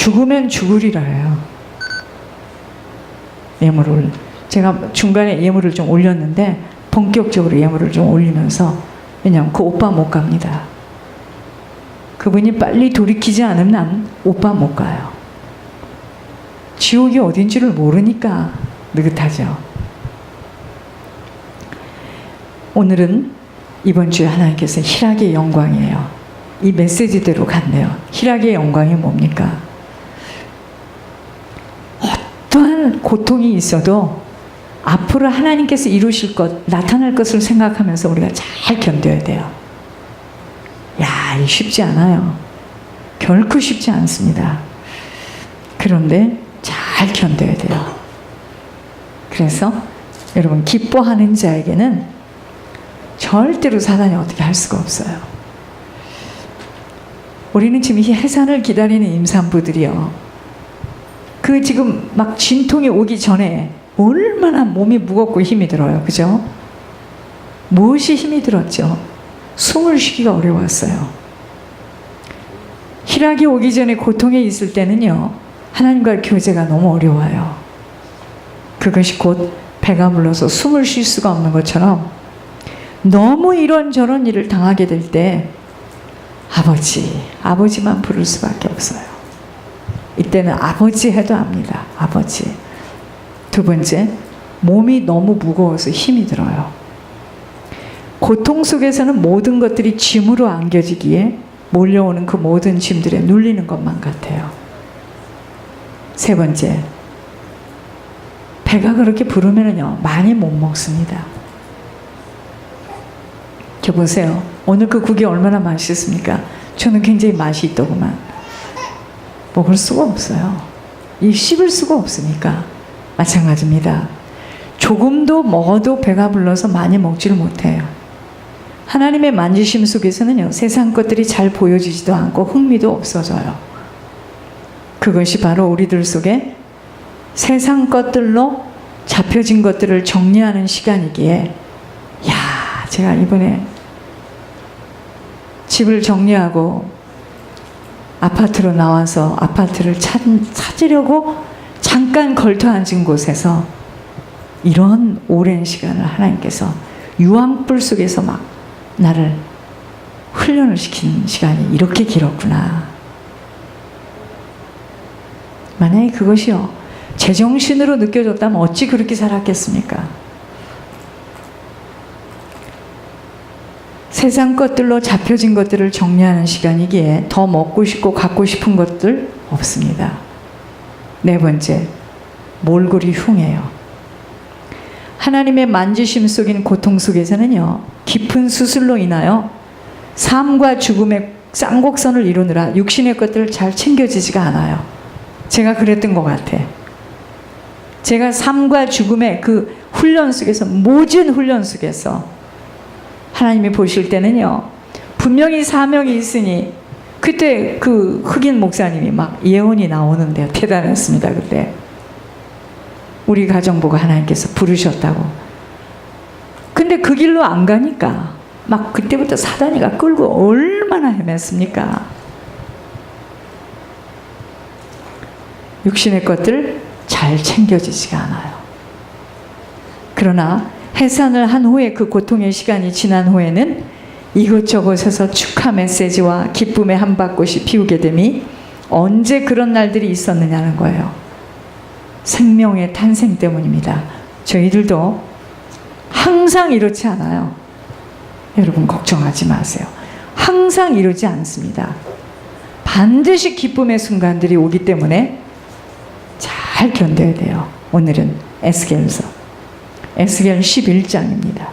죽으면 죽으리라 해요. 예물을 제가 중간에 예물을 좀 올렸는데 본격적으로 예물을 좀 올리면서, 왜냐하면 그 오빠 못 갑니다. 그분이 빨리 돌이키지 않으면 난 오빠 못 가요. 지옥이 어딘지를 모르니까 느긋하죠. 오늘은 이번 주에 하나님께서 희락의 영광이에요. 이 메시지대로 갔네요. 희락의 영광이 뭡니까? 어떠한 고통이 있어도 앞으로 하나님께서 이루실 것, 나타날 것을 생각하면서 우리가 잘 견뎌야 돼요. 야, 이 쉽지 않아요. 결코 쉽지 않습니다. 그런데 잘 견뎌야 돼요. 그래서 여러분, 기뻐하는 자에게는 절대로 사단이 어떻게 할 수가 없어요. 우리는 지금 이 해산을 기다리는 임산부들이요, 그 지금 막 진통이 오기 전에 얼마나 몸이 무겁고 힘이 들어요. 그죠? 무엇이 힘이 들었죠? 숨을 쉬기가 어려웠어요. 희락이 오기 전에 고통에 있을 때는요, 하나님과의 교제가 너무 어려워요. 그것이 곧 배가 불러서 숨을 쉴 수가 없는 것처럼, 너무 이런저런 일을 당하게 될 때 아버지만 부를 수밖에 없어요. 이때는 아버지 해도 압니다. 아버지. 두 번째, 몸이 너무 무거워서 힘이 들어요. 고통 속에서는 모든 것들이 짐으로 안겨지기에 몰려오는 그 모든 짐들에 눌리는 것만 같아요. 세 번째, 배가 그렇게 부르면요, 많이 못 먹습니다. 저 보세요. 오늘 그 국이 얼마나 맛있습니까? 저는 굉장히 맛이 있더구만. 먹을 수가 없어요. 이 씹을 수가 없으니까. 마찬가지입니다. 조금도 먹어도 배가 불러서 많이 먹지를 못해요. 하나님의 만지심 속에서는요, 세상 것들이 잘 보여지지도 않고 흥미도 없어져요. 그것이 바로 우리들 속에 세상 것들로 잡혀진 것들을 정리하는 시간이기에, 제가 이번에 집을 정리하고 아파트로 나와서 아파트를 찾으려고 잠깐 걸터 앉은 곳에서 이런 오랜 시간을 하나님께서 유황불 속에서 막 나를 훈련을 시키는 시간이 이렇게 길었구나. 만약에 그것이요, 제정신으로 느껴졌다면 어찌 그렇게 살았겠습니까? 세상 것들로 잡혀진 것들을 정리하는 시간이기에 더 먹고 싶고 갖고 싶은 것들 없습니다. 네 번째, 몰골이 흉해요. 하나님의 만지심 속인 고통 속에서는요, 깊은 수술로 인하여 삶과 죽음의 쌍곡선을 이루느라 육신의 것들을 잘 챙겨지지가 않아요. 제가 그랬던 것 같아. 제가 삶과 죽음의 그 훈련 속에서, 모진 훈련 속에서 하나님이 보실 때는요, 분명히 사명이 있으니, 그때 그 흑인 목사님이 막 예언이 나오는데요, 대단했습니다. 그때 우리 가정 보고 하나님께서 부르셨다고. 근데 그 길로 안 가니까 막 그때부터 사단이가 끌고 얼마나 헤맸습니까? 육신의 것들 잘 챙겨지지가 않아요. 그러나 해산을 한 후에, 그 고통의 시간이 지난 후에는 이곳저곳에서 축하 메시지와 기쁨의 한밭꽃이 피우게 됨이 언제 그런 날들이 있었느냐는 거예요. 생명의 탄생 때문입니다. 저희들도 항상 이렇지 않아요. 여러분 걱정하지 마세요. 항상 이러지 않습니다. 반드시 기쁨의 순간들이 오기 때문에 잘 견뎌야 돼요. 오늘은 에스겔서 에스겔 11장입니다.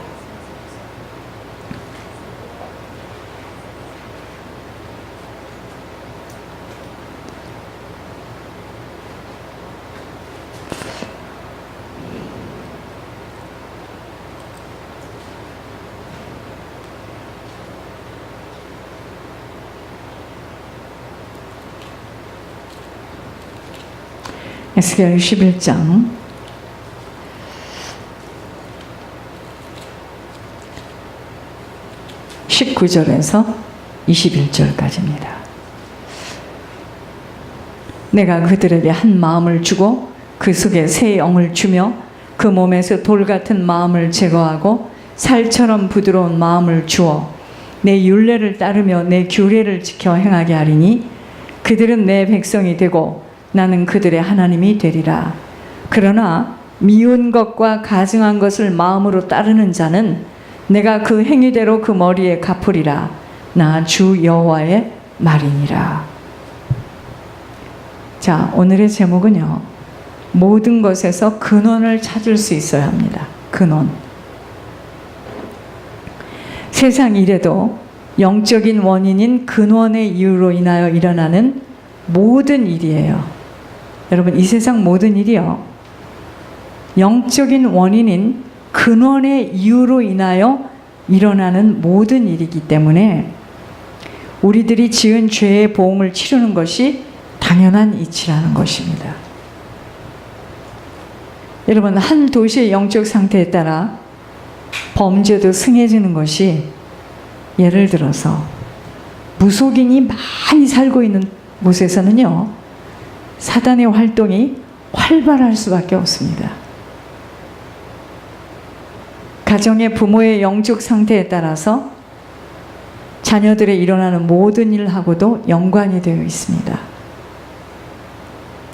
에스겔 11장 19절에서 21절까지입니다. 내가 그들에게 한 마음을 주고 그 속에 새 영을 주며 그 몸에서 돌 같은 마음을 제거하고 살처럼 부드러운 마음을 주어 내 율례를 따르며 내 규례를 지켜 행하게 하리니 그들은 내 백성이 되고 나는 그들의 하나님이 되리라. 그러나 미운 것과 가증한 것을 마음으로 따르는 자는 내가 그 행위대로 그 머리에 갚으리라. 나 주 여호와의 말이니라. 자, 오늘의 제목은요, 모든 것에서 근원을 찾을 수 있어야 합니다. 근원. 세상 일에도 영적인 원인인 근원의 이유로 인하여 일어나는 모든 일이에요. 여러분, 이 세상 모든 일이요, 영적인 원인인 근원의 이유로 인하여 일어나는 모든 일이기 때문에 우리들이 지은 죄의 보응을 치르는 것이 당연한 이치라는 것입니다. 여러분, 한 도시의 영적 상태에 따라 범죄도 승해지는 것이, 예를 들어서 무속인이 많이 살고 있는 곳에서는요, 사단의 활동이 활발할 수밖에 없습니다. 가정의 부모의 영적 상태에 따라서 자녀들의 일어나는 모든 일하고도 연관이 되어 있습니다.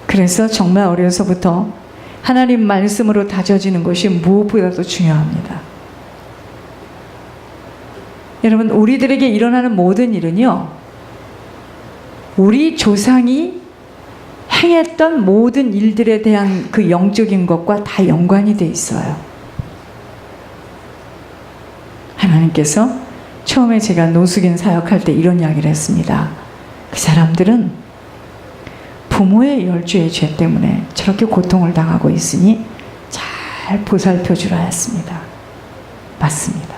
그래서 정말 어려서부터 하나님 말씀으로 다져지는 것이 무엇보다도 중요합니다. 여러분, 우리들에게 일어나는 모든 일은요, 우리 조상이 행했던 모든 일들에 대한 그 영적인 것과 다 연관이 되어 있어요. 하나님께서 처음에 제가 노숙인 사역할 때 이런 이야기를 했습니다. 그 사람들은 부모의 열주의 죄 때문에 저렇게 고통을 당하고 있으니 잘 보살펴 주라 했습니다. 맞습니다.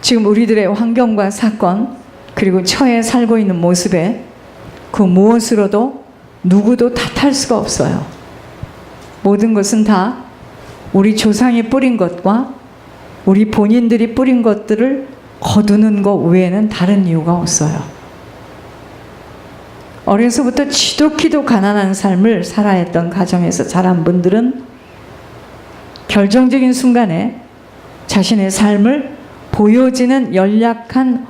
지금 우리들의 환경과 사건, 그리고 처해 살고 있는 모습에 그 무엇으로도 누구도 탓할 수가 없어요. 모든 것은 다 우리 조상이 뿌린 것과 우리 본인들이 뿌린 것들을 거두는 것 외에는 다른 이유가 없어요. 어려서부터 지독히도 가난한 삶을 살아야 했던 가정에서 자란 분들은 결정적인 순간에 자신의 삶을 보여지는 연약한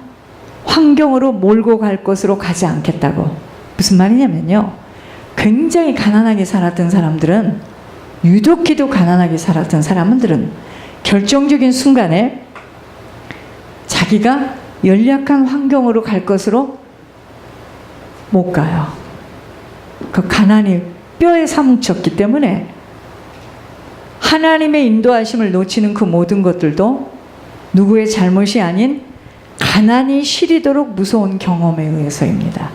환경으로 몰고 갈 것으로 가지 않겠다고. 무슨 말이냐면요, 굉장히 가난하게 살았던 사람들은, 유독히도 가난하게 살았던 사람들은 결정적인 순간에 자기가 연약한 환경으로 갈 것으로 못 가요. 그 가난이 뼈에 사뭉쳤기 때문에 하나님의 인도하심을 놓치는 그 모든 것들도 누구의 잘못이 아닌 가난이 시리도록 무서운 경험에 의해서입니다.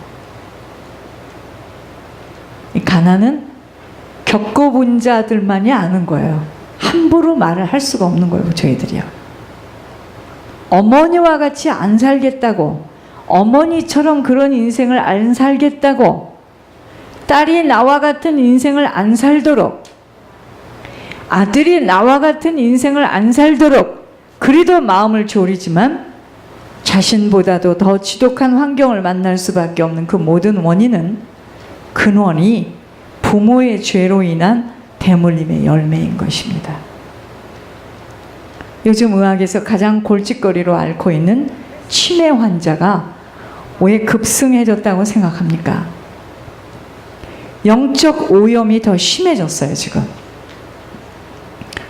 이 가난은 겪어본 자들만이 아는 거예요. 함부로 말을 할 수가 없는 거예요, 저희들이요. 어머니와 같이 안 살겠다고, 어머니처럼 그런 인생을 안 살겠다고, 딸이 나와 같은 인생을 안 살도록, 아들이 나와 같은 인생을 안 살도록 그리도 마음을 졸이지만 자신보다도 더 지독한 환경을 만날 수밖에 없는 그 모든 원인은, 근원이 부모의 죄로 인한 대물림의 열매인 것입니다. 요즘 의학에서 가장 골칫거리로 앓고 있는 치매 환자가 왜 급승해졌다고 생각합니까? 영적 오염이 더 심해졌어요, 지금.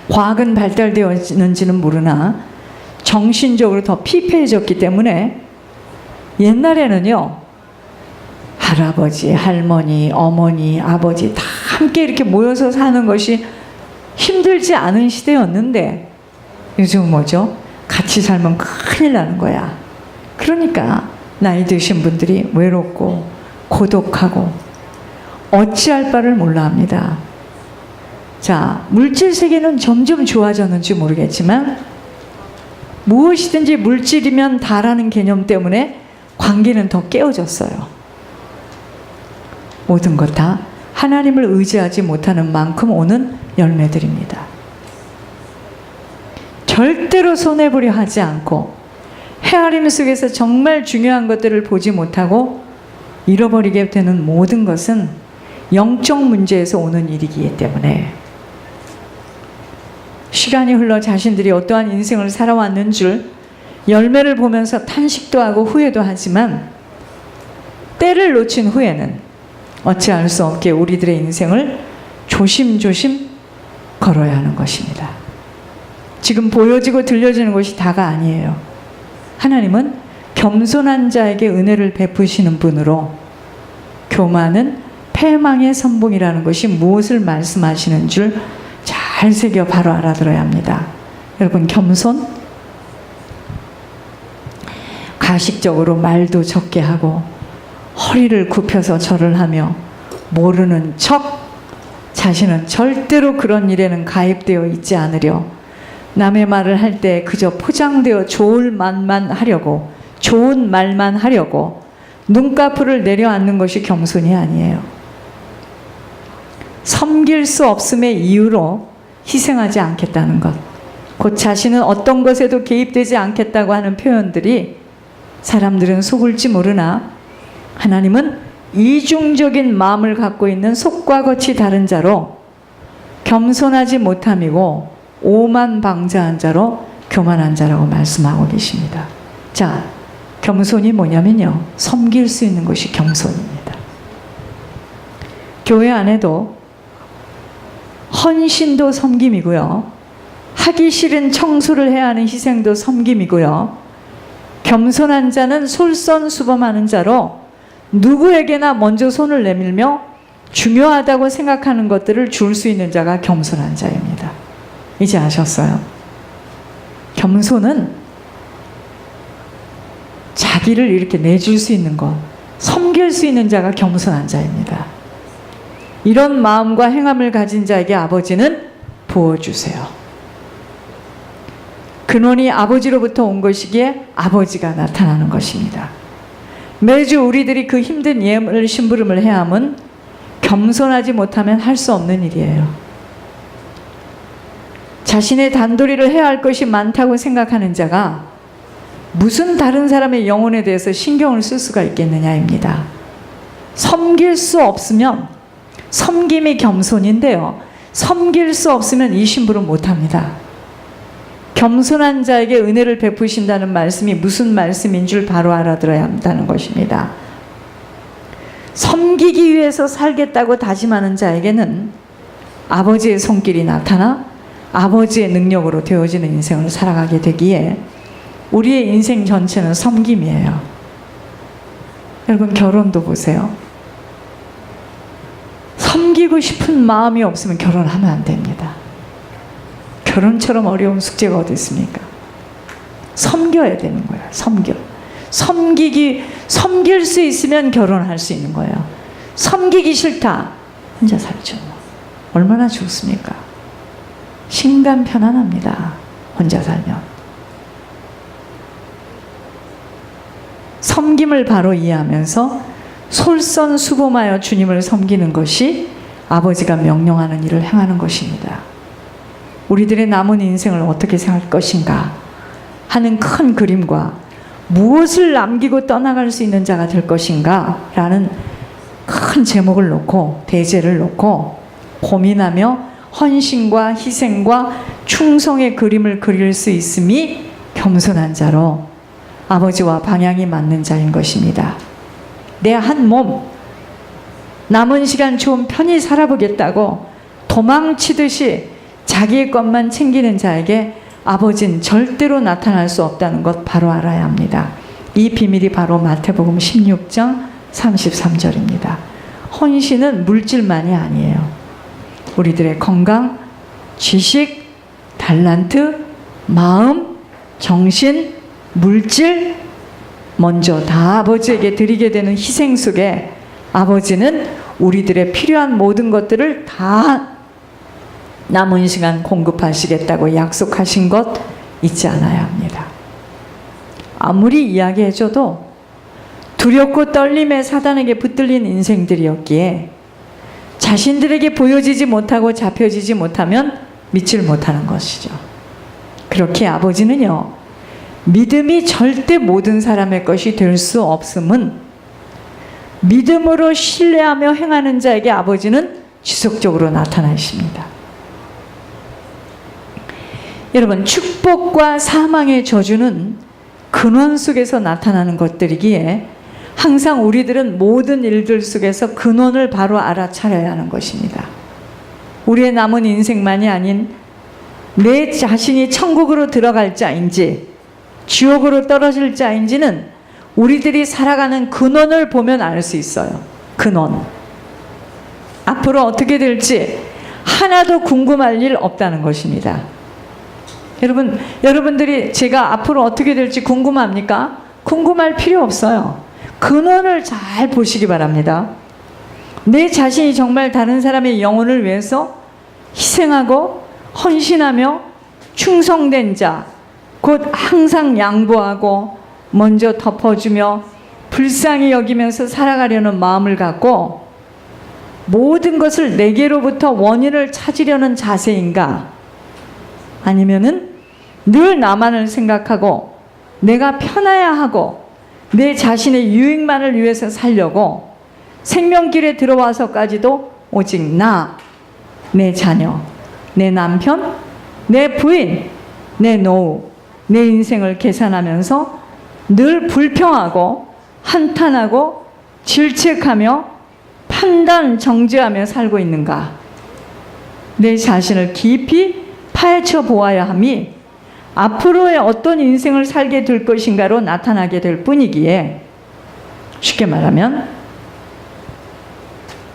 과학은 발달되었는지는 모르나 정신적으로 더 피폐해졌기 때문에, 옛날에는요, 할아버지, 할머니, 어머니, 아버지 다 함께 이렇게 모여서 사는 것이 힘들지 않은 시대였는데, 요즘은 뭐죠? 같이 살면 큰일 나는 거야. 그러니까 나이 드신 분들이 외롭고 고독하고 어찌할 바를 몰라 합니다. 자, 물질 세계는 점점 좋아졌는지 모르겠지만 무엇이든지 물질이면 다라는 개념 때문에 관계는 더 깨어졌어요. 모든 것 다 하나님을 의지하지 못하는 만큼 오는 열매들입니다. 절대로 손해보려 하지 않고 헤아림 속에서 정말 중요한 것들을 보지 못하고 잃어버리게 되는 모든 것은 영적 문제에서 오는 일이기 때문에 시간이 흘러 자신들이 어떠한 인생을 살아왔는 줄 열매를 보면서 탄식도 하고 후회도 하지만 때를 놓친 후에는 어찌할 수 없게 우리들의 인생을 조심조심 걸어야 하는 것입니다. 지금 보여지고 들려지는 것이 다가 아니에요. 하나님은 겸손한 자에게 은혜를 베푸시는 분으로 교만은 패망의 선봉이라는 것이 무엇을 말씀하시는 줄 잘 새겨 바로 알아들어야 합니다. 여러분, 겸손? 가식적으로 말도 적게 하고 허리를 굽혀서 절을 하며 모르는 척 자신은 절대로 그런 일에는 가입되어 있지 않으려 남의 말을 할 때 그저 포장되어 좋은 말만 하려고 눈꺼풀을 내려앉는 것이 겸손이 아니에요. 섬길 수 없음의 이유로 희생하지 않겠다는 것, 곧 자신은 어떤 것에도 개입되지 않겠다고 하는 표현들이 사람들은 속을지 모르나 하나님은 이중적인 마음을 갖고 있는 속과 겉이 다른 자로 겸손하지 못함이고 오만방자한 자로 교만한 자라고 말씀하고 계십니다. 자, 겸손이 뭐냐면요, 섬길 수 있는 것이 겸손입니다. 교회 안에도 헌신도 섬김이고요, 하기 싫은 청소를 해야 하는 희생도 섬김이고요, 겸손한 자는 솔선수범하는 자로 누구에게나 먼저 손을 내밀며 중요하다고 생각하는 것들을 줄 수 있는 자가 겸손한 자입니다. 이제 아셨어요? 겸손은 자기를 이렇게 내줄 수 있는 것, 섬길 수 있는 자가 겸손한 자입니다. 이런 마음과 행함을 가진 자에게 아버지는 부어주세요. 근원이 아버지로부터 온 것이기에 아버지가 나타나는 것입니다. 매주 우리들이 그 힘든 예물 심부름을 해야 함은 겸손하지 못하면 할 수 없는 일이에요. 자신의 단도리를 해야 할 것이 많다고 생각하는 자가 무슨 다른 사람의 영혼에 대해서 신경을 쓸 수가 있겠느냐입니다. 섬길 수 없으면, 섬김이 겸손인데요, 섬길 수 없으면 이 심부름 못합니다. 겸손한 자에게 은혜를 베푸신다는 말씀이 무슨 말씀인 줄 바로 알아들어야 한다는 것입니다. 섬기기 위해서 살겠다고 다짐하는 자에게는 아버지의 손길이 나타나 아버지의 능력으로 되어지는 인생을 살아가게 되기에 우리의 인생 전체는 섬김이에요. 여러분, 결혼도 보세요. 섬기고 싶은 마음이 없으면 결혼하면 안 됩니다. 결혼처럼 어려운 숙제가 어디 있습니까? 섬겨야 되는 거예요. 섬길 수 있으면 결혼할 수 있는 거예요. 섬기기 싫다, 혼자 살죠. 얼마나 좋습니까? 심간 편안합니다. 혼자 살면. 섬김을 바로 이해하면서 솔선수범하여 주님을 섬기는 것이 아버지가 명령하는 일을 행하는 것입니다. 우리들의 남은 인생을 어떻게 살 것인가 하는 큰 그림과 무엇을 남기고 떠나갈 수 있는 자가 될 것인가 라는 큰 제목을 놓고, 대제를 놓고 고민하며 헌신과 희생과 충성의 그림을 그릴 수 있음이 겸손한 자로 아버지와 방향이 맞는 자인 것입니다. 내 한 몸, 남은 시간 좀 편히 살아보겠다고 도망치듯이 자기의 것만 챙기는 자에게 아버지는 절대로 나타날 수 없다는 것 바로 알아야 합니다. 이 비밀이 바로 마태복음 16장 33절입니다. 헌신은 물질만이 아니에요. 우리들의 건강, 지식, 달란트, 마음, 정신, 물질, 먼저 다 아버지에게 드리게 되는 희생 속에 아버지는 우리들의 필요한 모든 것들을 다 남은 시간 공급하시겠다고 약속하신 것 잊지 않아야 합니다. 아무리 이야기해줘도 두렵고 떨림에 사단에게 붙들린 인생들이었기에 자신들에게 보여지지 못하고 잡혀지지 못하면 믿질 못하는 것이죠. 그렇게 아버지는요, 믿음이 절대 모든 사람의 것이 될 수 없음은 믿음으로 신뢰하며 행하는 자에게 아버지는 지속적으로 나타나십니다. 여러분, 축복과 사망의 저주는 근원 속에서 나타나는 것들이기에 항상 우리들은 모든 일들 속에서 근원을 바로 알아차려야 하는 것입니다. 우리의 남은 인생만이 아닌 내 자신이 천국으로 들어갈 자인지 지옥으로 떨어질 자인지는 우리들이 살아가는 근원을 보면 알 수 있어요. 근원. 앞으로 어떻게 될지 하나도 궁금할 일 없다는 것입니다. 여러분들이 제가 앞으로 어떻게 될지 궁금합니까? 궁금할 필요 없어요. 근원을 잘 보시기 바랍니다. 내 자신이 정말 다른 사람의 영혼을 위해서 희생하고 헌신하며 충성된 자, 곧 항상 양보하고 먼저 덮어주며 불쌍히 여기면서 살아가려는 마음을 갖고 모든 것을 내게로부터 원인을 찾으려는 자세인가? 아니면은 늘 나만을 생각하고 내가 편해야 하고 내 자신의 유익만을 위해서 살려고 생명길에 들어와서까지도 오직 나, 내 자녀, 내 남편, 내 부인, 내 노후, 내 인생을 계산하면서 늘 불평하고 한탄하고 질책하며 판단 정죄하며 살고 있는가? 내 자신을 깊이 파헤쳐 보아야 함이 앞으로의 어떤 인생을 살게 될 것인가로 나타나게 될 뿐이기에, 쉽게 말하면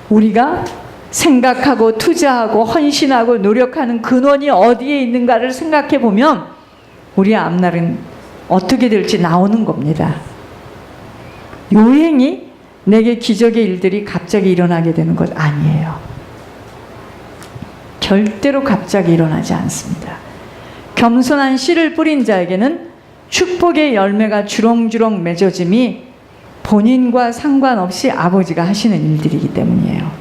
우리가 생각하고 투자하고 헌신하고 노력하는 근원이 어디에 있는가를 생각해 보면 우리의 앞날은 어떻게 될지 나오는 겁니다. 요행이 내게 기적의 일들이 갑자기 일어나게 되는 것 아니에요. 절대로 갑자기 일어나지 않습니다. 겸손한 씨를 뿌린 자에게는 축복의 열매가 주렁주렁 맺어짐이 본인과 상관없이 아버지가 하시는 일들이기 때문이에요.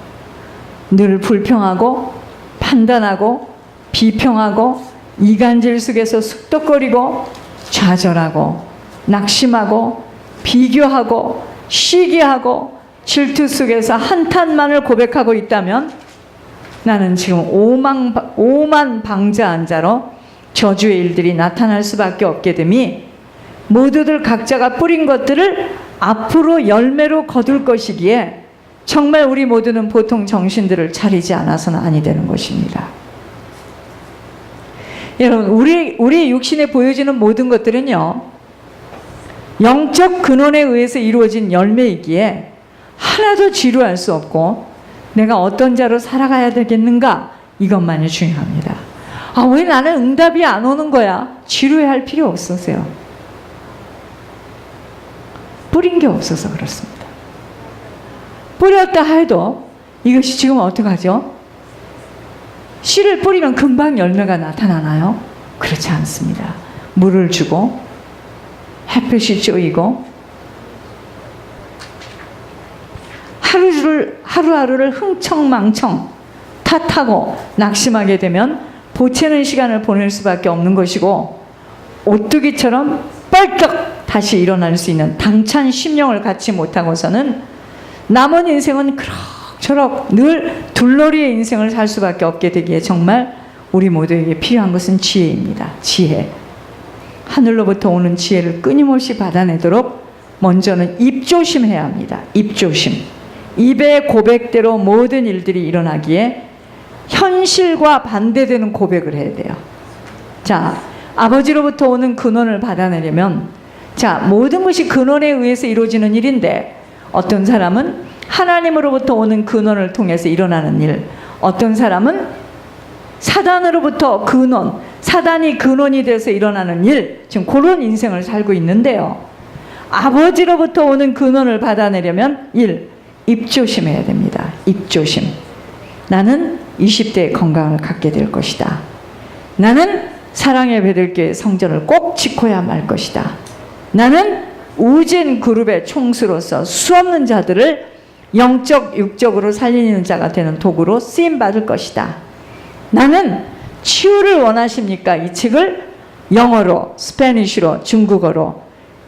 늘 불평하고 판단하고 비평하고 이간질 속에서 쑥덕거리고 좌절하고 낙심하고 비교하고 시기하고 질투 속에서 한탄만을 고백하고 있다면 나는 지금 오만방자한 자로 저주의 일들이 나타날 수밖에 없게 됨이 모두들 각자가 뿌린 것들을 앞으로 열매로 거둘 것이기에 정말 우리 모두는 보통 정신들을 차리지 않아서는 아니 되는 것입니다. 여러분, 우리 육신에 보여지는 모든 것들은요, 영적 근원에 의해서 이루어진 열매이기에 하나도 지루할 수 없고 내가 어떤 자로 살아가야 되겠는가, 이것만이 중요합니다. 아, 왜 나는 응답이 안 오는 거야? 지루해할 필요 없으세요. 뿌린 게 없어서 그렇습니다. 뿌렸다 해도 이것이 지금 어떡하죠? 씨를 뿌리면 금방 열매가 나타나나요? 그렇지 않습니다. 물을 주고 햇볕이 쬐이고 하루하루를 흥청망청 탓하고 낙심하게 되면 보채는 시간을 보낼 수밖에 없는 것이고, 오뚜기처럼 뻘떡 다시 일어날 수 있는 당찬 심령을 갖지 못하고서는 남은 인생은 그럭저럭 늘 둘러리의 인생을 살 수밖에 없게 되기에 정말 우리 모두에게 필요한 것은 지혜입니다. 지혜. 하늘로부터 오는 지혜를 끊임없이 받아내도록 먼저는 입조심해야 합니다. 입조심. 입의 고백대로 모든 일들이 일어나기에 현실과 반대되는 고백을 해야 돼요. 자, 아버지로부터 오는 근원을 받아내려면, 자, 모든 것이 근원에 의해서 이루어지는 일인데 어떤 사람은 하나님으로부터 오는 근원을 통해서 일어나는 일, 어떤 사람은 사단으로부터 근원, 사단이 근원이 돼서 일어나는 일, 지금 그런 인생을 살고 있는데요. 아버지로부터 오는 근원을 받아내려면 입조심해야 됩니다. 입조심. 나는 20대의 건강을 갖게 될 것이다. 나는 사랑의 베들교회 성전을 꼭 지켜야 말 것이다. 나는 우진 그룹의 총수로서 수없는 자들을 영적, 육적으로 살리는 자가 되는 도구로 쓰임받을 것이다. 나는 치유를 원하십니까? 이 책을 영어로, 스페니쉬로, 중국어로,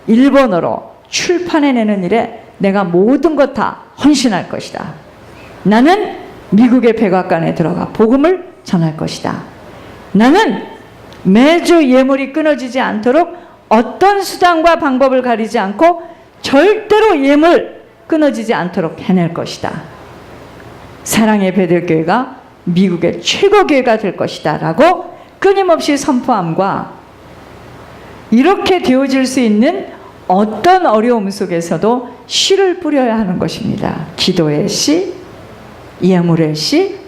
일본어로 출판해내는 일에 내가 모든 것 다 헌신할 것이다. 나는 미국의 백악관에 들어가 복음을 전할 것이다. 나는 매주 예물이 끊어지지 않도록 어떤 수단과 방법을 가리지 않고 절대로 예물 끊어지지 않도록 해낼 것이다. 사랑의 베들교회가 미국의 최고 교회가 될 것이다 라고 끊임없이 선포함과 이렇게 되어질 수 있는 어떤 어려움 속에서도 씨를 뿌려야 하는 것입니다. 기도의 씨, 예물의 씨,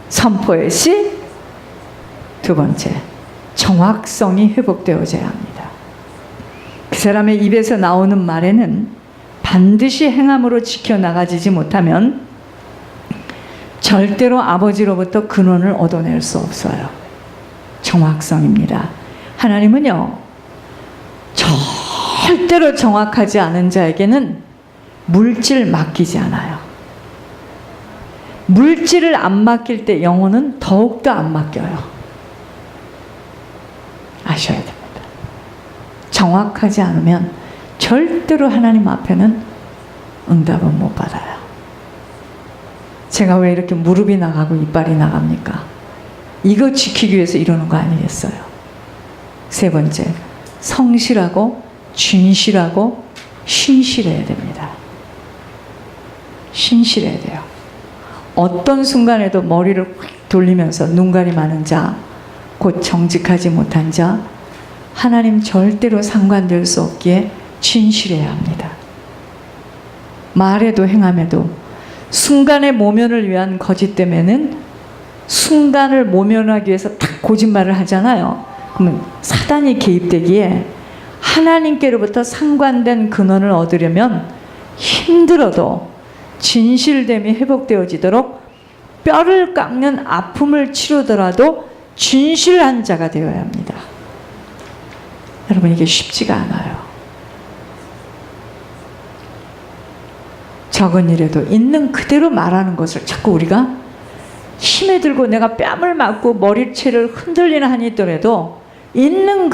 선포의 씨, 두 번째, 정확성이 회복되어져야 합니다. 그 사람의 입에서 나오는 말에는 반드시 행함으로 지켜나가지지 못하면 절대로 아버지로부터 근원을 얻어낼 수 없어요. 정확성입니다. 하나님은요, 절대로 정확하지 않은 자에게는 물질 맡기지 않아요. 물질을 안 맡길 때 영혼은 더욱더 안 맡겨요. 아셔야 됩니다. 정확하지 않으면 절대로 하나님 앞에는 응답은 못 받아요. 제가 왜 이렇게 무릎이 나가고 이빨이 나갑니까? 이거 지키기 위해서 이러는 거 아니겠어요? 세 번째, 성실하고 진실하고 신실해야 됩니다. 신실해야 돼요. 어떤 순간에도 머리를 휙 돌리면서 눈가리 많은 자, 곧 정직하지 못한 자, 하나님 절대로 상관될 수 없기에 진실해야 합니다. 말에도 행함에도 순간의 모면을 위한 거짓됨에는 순간을 모면하기 위해서 딱 거짓말을 하잖아요. 그러면 사단이 개입되기에 하나님께로부터 상관된 근원을 얻으려면 힘들어도 진실됨이 회복되어지도록 뼈를 깎는 아픔을 치르더라도 진실한 자가 되어야 합니다. 여러분, 이게 쉽지가 않아요. 적은 일에도 있는 그대로 말하는 것을 자꾸 우리가 힘에 들고 내가 뺨을 맞고 머리채를 흔들리나 하니 있더라도 있는